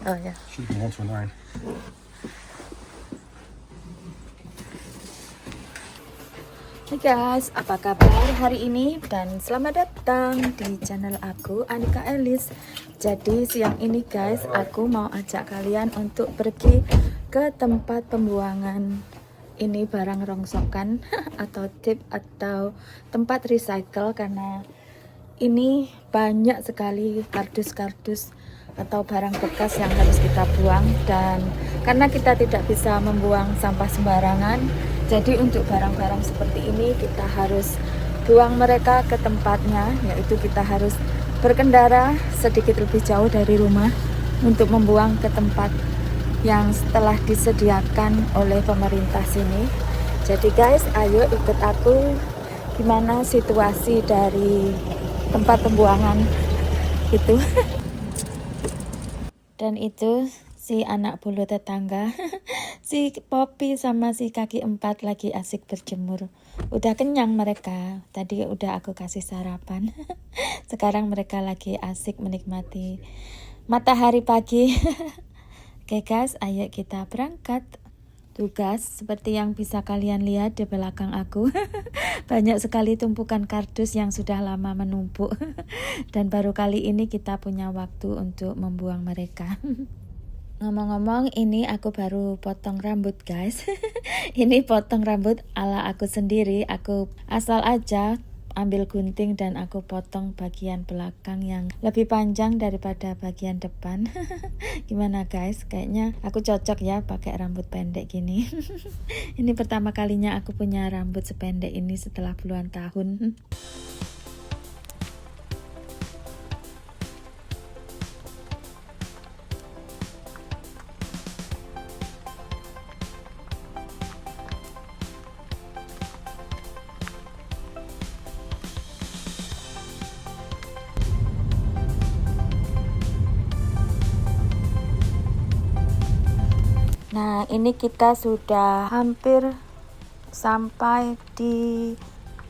Oh ya. Should be 1 to 9. Hai guys, apa kabar hari ini? Dan selamat datang di channel aku, Anika Elis. Jadi siang ini guys, aku mau ajak kalian untuk pergi ke tempat pembuangan ini barang rongsokan atau tip atau tempat recycle, karena ini banyak sekali kardus-kardus atau barang bekas yang harus kita buang, dan karena kita tidak bisa membuang sampah sembarangan, jadi untuk barang-barang seperti ini kita harus buang mereka ke tempatnya, yaitu kita harus berkendara sedikit lebih jauh dari rumah untuk membuang ke tempat yang telah disediakan oleh pemerintah sini. Jadi guys, ayo ikut aku gimana situasi dari tempat pembuangan itu. Dan itu si anak bulu tetangga si Poppy sama si kaki empat lagi asik berjemur. Udah kenyang mereka, tadi udah aku kasih sarapan. Sekarang mereka lagi asik menikmati matahari pagi. Oke guys, ayo kita berangkat. Tuh guys, seperti yang bisa kalian lihat di belakang aku, banyak sekali tumpukan kardus yang sudah lama menumpuk. Dan baru kali ini kita punya waktu untuk membuang mereka. Ngomong-ngomong, ini aku baru potong rambut guys. Ini potong rambut ala aku sendiri. Aku asal aja ambil gunting dan aku potong bagian belakang yang lebih panjang daripada bagian depan. Gimana guys? Kayaknya aku cocok ya pakai rambut pendek gini. Ini pertama kalinya aku punya rambut sependek ini setelah puluhan tahun. Nah, ini kita sudah hampir sampai di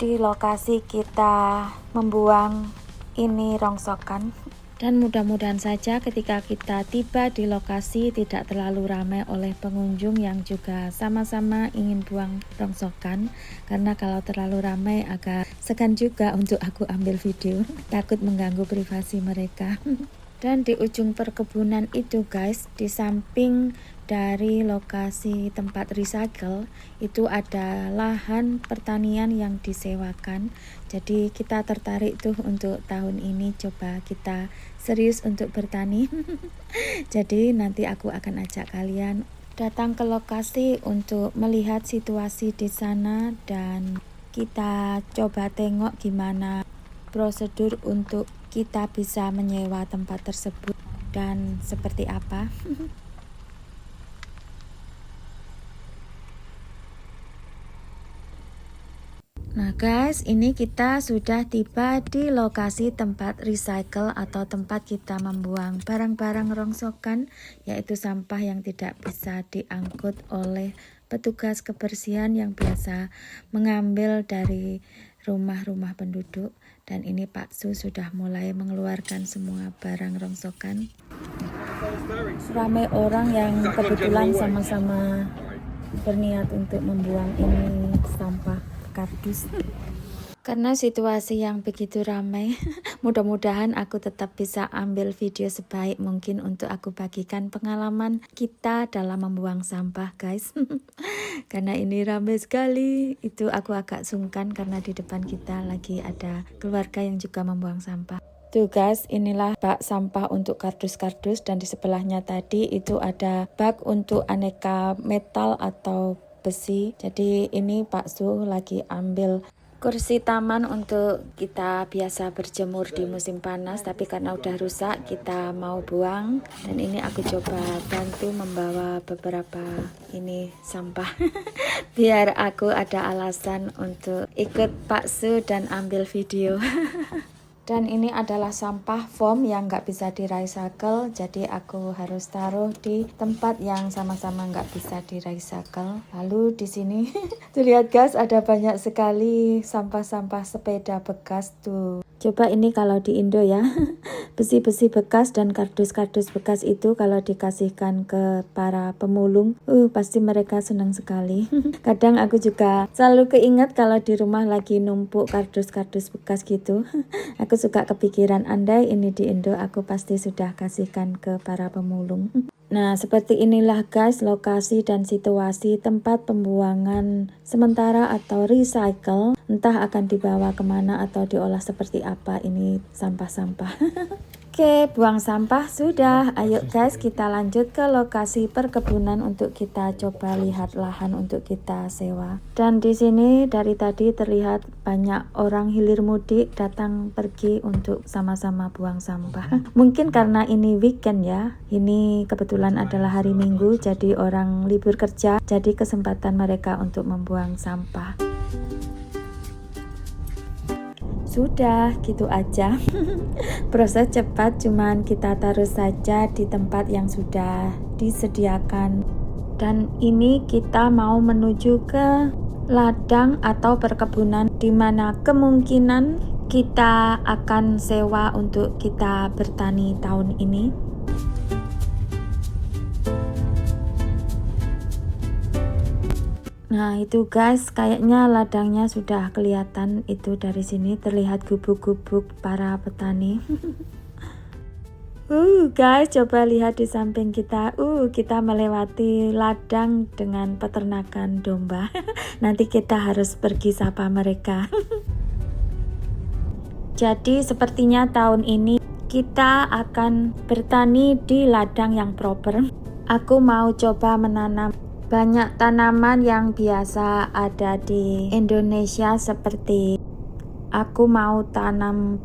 lokasi kita membuang ini rongsokan. Dan mudah-mudahan saja ketika kita tiba di lokasi tidak terlalu ramai oleh pengunjung yang juga sama-sama ingin buang rongsokan. Karena kalau terlalu ramai agak segan juga untuk aku ambil video, takut mengganggu privasi mereka. Dan di ujung perkebunan itu guys, di samping dari lokasi tempat recycle itu ada lahan pertanian yang disewakan. Jadi kita tertarik tuh untuk tahun ini coba kita serius untuk bertani. Jadi nanti aku akan ajak kalian datang ke lokasi untuk melihat situasi di sana, dan kita coba tengok gimana prosedur untuk kita bisa menyewa tempat tersebut dan seperti apa. Nah guys, ini kita sudah tiba di lokasi tempat recycle atau tempat kita membuang barang-barang rongsokan, yaitu sampah yang tidak bisa diangkut oleh petugas kebersihan yang biasa mengambil dari rumah-rumah penduduk. Dan ini Pak Su sudah mulai mengeluarkan semua barang rongsokan. Ramai orang yang kebetulan sama-sama berniat untuk membuang ini sampah kardus. Karena situasi yang begitu ramai, mudah-mudahan aku tetap bisa ambil video sebaik mungkin untuk aku bagikan pengalaman kita dalam membuang sampah guys. Karena ini ramai sekali, itu aku agak sungkan karena di depan kita lagi ada keluarga yang juga membuang sampah. Tuh guys, inilah bak sampah untuk kardus-kardus, dan di sebelahnya tadi itu ada bak untuk aneka metal atau besi. Jadi ini Pak Su lagi ambil kursi taman untuk kita biasa berjemur di musim panas, tapi karena udah rusak kita mau buang. Dan ini aku coba bantu membawa beberapa ini sampah biar aku ada alasan untuk ikut Pak Su dan ambil video. Dan ini adalah sampah foam yang nggak bisa di recycle, jadi aku harus taruh di tempat yang sama-sama nggak bisa di recycle. Lalu di sini tuh lihat guys, ada banyak sekali sampah-sampah sepeda bekas tuh. Coba ini kalau di Indo ya, besi-besi bekas dan kardus-kardus bekas itu kalau dikasihkan ke para pemulung, pasti mereka senang sekali. Kadang aku juga selalu keinget kalau di rumah lagi numpuk kardus-kardus bekas gitu. Aku suka kepikiran, andai ini di Indo aku pasti sudah kasihkan ke para pemulung. Nah, seperti inilah guys lokasi dan situasi tempat pembuangan sementara atau recycle. Entah akan dibawa kemana atau diolah seperti apa ini sampah-sampah. Oke, buang sampah sudah. Ayo guys, kita lanjut ke lokasi perkebunan untuk kita coba lihat lahan untuk kita sewa. Dan di sini dari tadi terlihat banyak orang hilir mudik datang pergi untuk sama-sama buang sampah. Mungkin karena ini weekend ya. Ini kebetulan adalah hari Minggu, jadi orang libur kerja, jadi kesempatan mereka untuk membuang sampah. Sudah, gitu aja. Proses cepat, cuman kita taruh saja di tempat yang sudah disediakan. Dan ini kita mau menuju ke ladang atau perkebunan di mana kemungkinan kita akan sewa untuk kita bertani tahun ini. Nah itu guys, kayaknya ladangnya sudah kelihatan, itu dari sini terlihat gubuk-gubuk para petani. Guys, coba lihat di samping kita. Kita melewati ladang dengan peternakan domba. Nanti kita harus pergi sapa mereka. Jadi sepertinya tahun ini kita akan bertani di ladang yang proper. Aku mau coba menanam banyak tanaman yang biasa ada di Indonesia, seperti aku mau tanam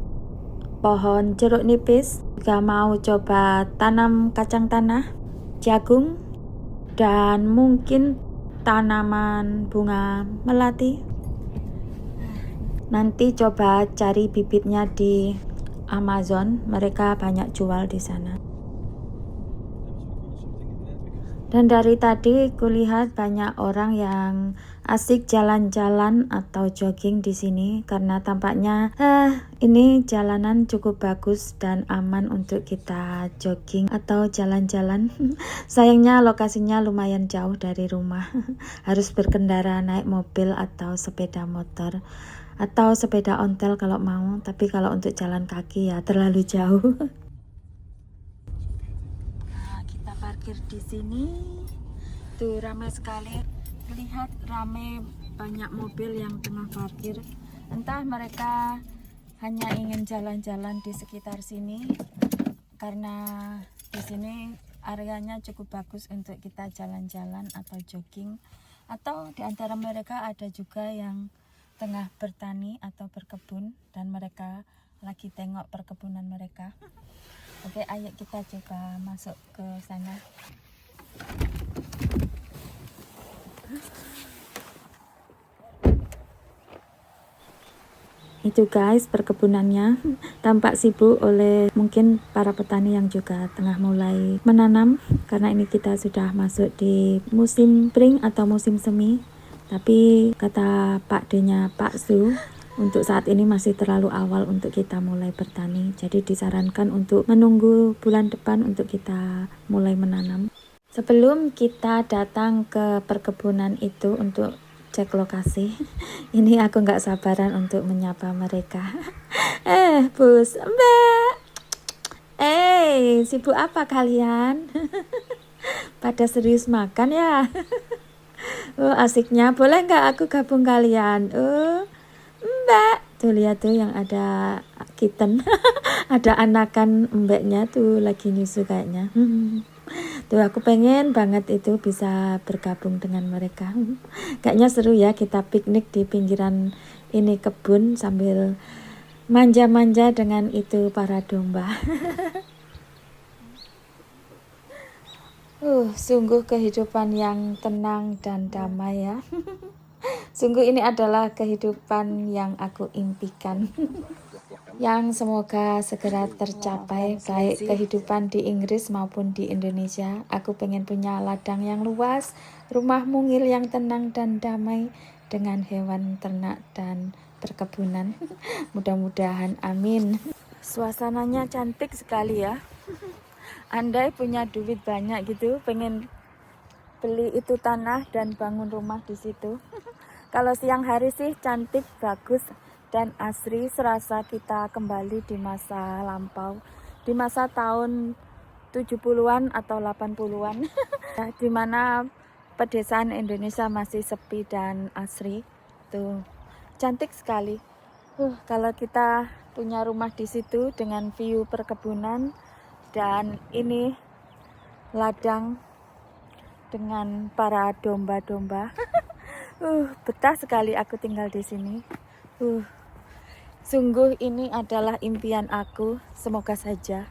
pohon jeruk nipis, juga mau coba tanam kacang tanah, jagung, dan mungkin tanaman bunga melati. Nanti coba cari bibitnya di Amazon, mereka banyak jual di sana. Dan dari tadi kulihat banyak orang yang asik jalan-jalan atau jogging di sini karena tampaknya ini jalanan cukup bagus dan aman untuk kita jogging atau jalan-jalan. Sayangnya lokasinya lumayan jauh dari rumah. Harus berkendara naik mobil atau sepeda motor atau sepeda ontel kalau mau, tapi kalau untuk jalan kaki ya terlalu jauh. Parkir di sini tuh ramai sekali, lihat ramai banyak mobil yang tengah parkir. Entah mereka hanya ingin jalan-jalan di sekitar sini karena di sini areanya cukup bagus untuk kita jalan-jalan atau jogging, atau di antara mereka ada juga yang tengah bertani atau berkebun dan mereka lagi tengok perkebunan mereka. Oke, ayo kita coba masuk ke sana. Itu guys perkebunannya, tampak sibuk oleh mungkin para petani yang juga tengah mulai menanam, karena ini kita sudah masuk di musim spring atau musim semi. Tapi kata Pak D-nya Pak Su, untuk saat ini masih terlalu awal untuk kita mulai bertani, jadi disarankan untuk menunggu bulan depan untuk kita mulai menanam. Sebelum kita datang ke perkebunan itu untuk cek lokasi, ini aku nggak sabaran untuk menyapa mereka. Bos, Mbak, sibuk apa kalian? Pada serius makan ya? Asiknya, boleh nggak aku gabung kalian? Mbak, tuh lihat tuh yang ada kitten. Ada anakan mbaknya tuh lagi nyusu kayaknya. Tuh aku pengen banget itu bisa bergabung dengan mereka. Kayaknya seru ya kita piknik di pinggiran ini kebun sambil manja-manja dengan itu para domba. Sungguh kehidupan yang tenang dan damai ya. Sungguh ini adalah kehidupan yang aku impikan. Yang semoga segera tercapai, baik kehidupan di Inggris maupun di Indonesia. Aku pengen punya ladang yang luas, rumah mungil yang tenang dan damai dengan hewan ternak dan perkebunan. Mudah-mudahan, amin. Suasananya cantik sekali ya. Andai punya duit banyak gitu, pengen beli itu tanah dan bangun rumah di situ. Kalau siang hari sih cantik, bagus, dan asri, serasa kita kembali di masa lampau, di masa tahun 70-an atau 80-an. Di mana pedesaan Indonesia masih sepi dan asri. Tuh, cantik sekali. Kalau kita punya rumah di situ dengan view perkebunan dan ini ladang dengan para domba-domba. Betah sekali aku tinggal di sini. Sungguh ini adalah impian aku. Semoga saja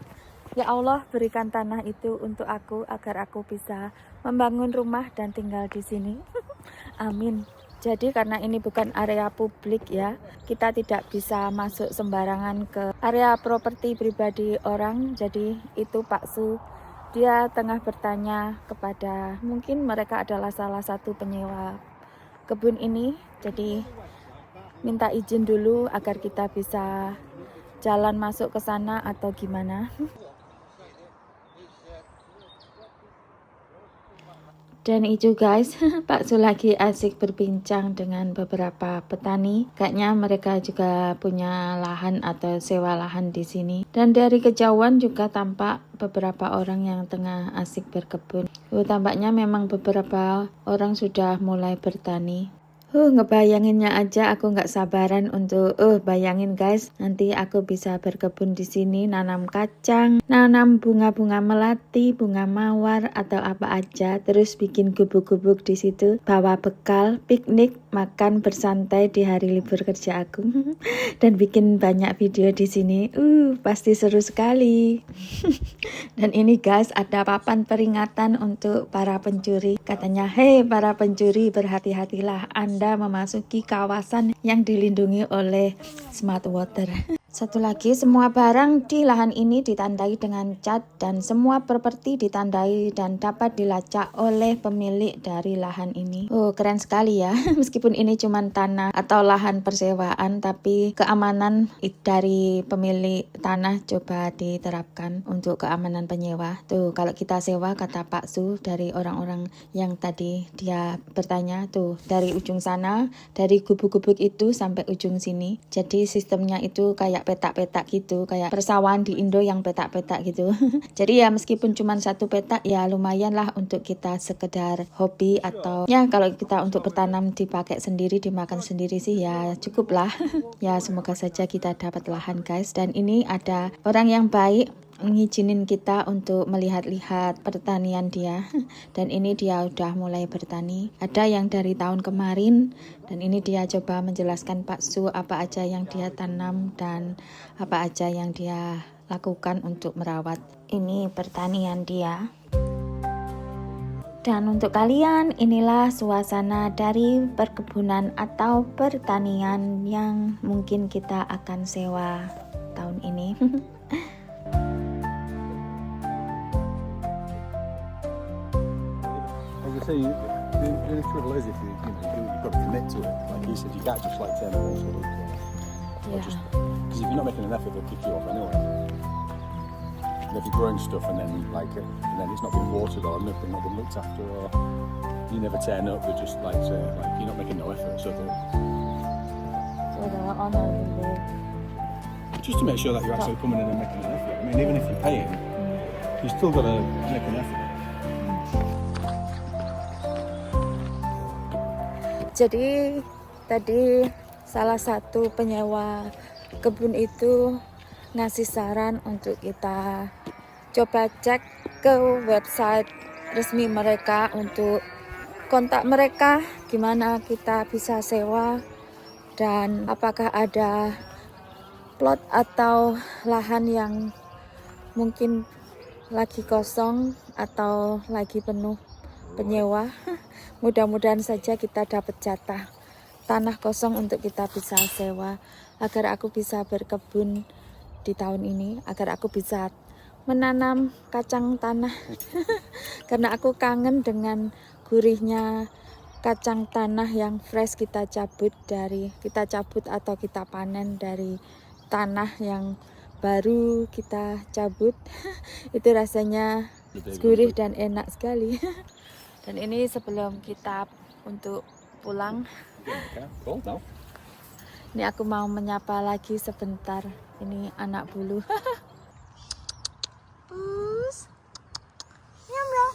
ya Allah berikan tanah itu untuk aku agar aku bisa membangun rumah dan tinggal di sini. Amin. Jadi karena ini bukan area publik ya, kita tidak bisa masuk sembarangan ke area properti pribadi orang. Jadi itu Pak Su, dia tengah bertanya kepada, mungkin mereka adalah salah satu penyewa kebun ini. Jadi minta izin dulu agar kita bisa jalan masuk ke sana atau gimana. Dan itu guys, Pak Su lagi asik berbincang dengan beberapa petani. Kayaknya mereka juga punya lahan atau sewa lahan di sini. Dan dari kejauhan juga tampak beberapa orang yang tengah asik berkebun. Tampaknya memang beberapa orang sudah mulai bertani. Ngebayanginnya aja aku nggak sabaran untuk bayangin guys, nanti aku bisa berkebun di sini, nanam kacang, nanam bunga-bunga melati, bunga mawar atau apa aja, terus bikin gubuk-gubuk di situ, bawa bekal, piknik, makan bersantai di hari libur kerja aku. Dan bikin banyak video di sini. Pasti seru sekali. Dan ini guys, ada papan peringatan untuk para pencuri. Katanya, "Hei para pencuri, berhati-hatilah Anda memasuki kawasan yang dilindungi oleh Smart Water." Satu lagi, semua barang di lahan ini ditandai dengan cat dan semua properti ditandai dan dapat dilacak oleh pemilik dari lahan ini. Keren sekali ya. Meskipun ini cuma tanah atau lahan persewaan, tapi keamanan dari pemilik tanah coba diterapkan untuk keamanan penyewa. Tuh, kalau kita sewa, kata Pak Su dari orang-orang yang tadi dia bertanya, tuh dari ujung sana, dari gubuk-gubuk itu sampai ujung sini. Jadi sistemnya itu kayak petak-petak gitu, kayak persawahan di Indo yang petak-petak gitu. Jadi ya meskipun cuma satu petak ya lumayan lah untuk kita sekedar hobi atau ya kalau kita untuk bertanam dipakai sendiri, dimakan sendiri sih ya cukup lah. Ya semoga saja kita dapat lahan guys. Dan ini ada orang yang baik ngizinin kita untuk melihat-lihat pertanian dia. Dan ini dia udah mulai bertani. Ada yang dari tahun kemarin dan ini dia coba menjelaskan Pak Su apa aja yang dia tanam dan apa aja yang dia lakukan untuk merawat ini pertanian dia. Dan untuk kalian, inilah suasana dari perkebunan atau pertanian yang mungkin kita akan sewa tahun ini. So the trouble is if you've got to commit to it. Like you said, you can't just like turn it all sort of. Just because if you're not making an effort, they'll kick you off anyway. And if you're growing stuff and then it's not been watered or not been looked after, or you never turn up, they're just like you're not making no effort. So just to make sure that you're actually coming in and making an effort. I mean, even if you're paying, you still got to make an effort. Jadi tadi salah satu penyewa kebun itu ngasih saran untuk kita coba cek ke website resmi mereka untuk kontak mereka gimana kita bisa sewa dan apakah ada plot atau lahan yang mungkin lagi kosong atau lagi penuh penyewa. Mudah-mudahan saja kita dapat jatah tanah kosong untuk kita bisa sewa agar aku bisa berkebun di tahun ini, agar aku bisa menanam kacang tanah. Karena aku kangen dengan gurihnya kacang tanah yang fresh kita cabut atau kita panen dari tanah yang baru kita cabut. Itu rasanya gurih dan enak sekali. Dan ini sebelum kita untuk pulang, Cool, no? ini aku mau menyapa lagi sebentar. Ini anak bulu. Bus. Nyam ya.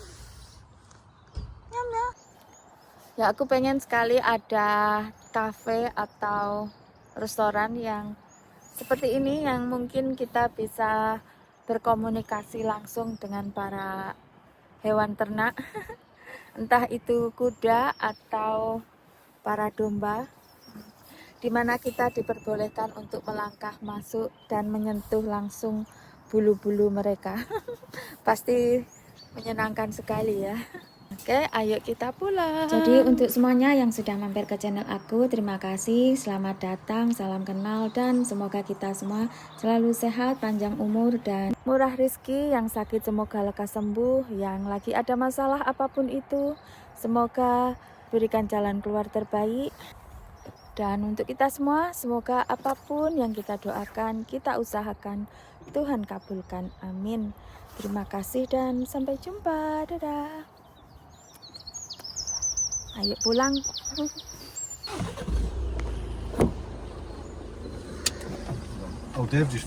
Nyam ya. Ya, aku pengen sekali ada cafe atau restoran yang seperti ini, yang mungkin kita bisa berkomunikasi langsung dengan para hewan ternak. Entah itu kuda atau para domba, di mana kita diperbolehkan untuk melangkah masuk dan menyentuh langsung bulu-bulu mereka. Pasti menyenangkan sekali ya. Oke, ayo kita pulang. Jadi untuk semuanya yang sudah mampir ke channel aku, terima kasih, selamat datang, salam kenal, dan semoga kita semua selalu sehat, panjang umur, dan murah rezeki. Yang sakit semoga lekas sembuh, yang lagi ada masalah apapun itu, semoga berikan jalan keluar terbaik. Dan untuk kita semua, semoga apapun yang kita doakan, kita usahakan, Tuhan kabulkan. Amin. Terima kasih dan sampai jumpa. Dadah. Ayo pulang. Oh, Dave just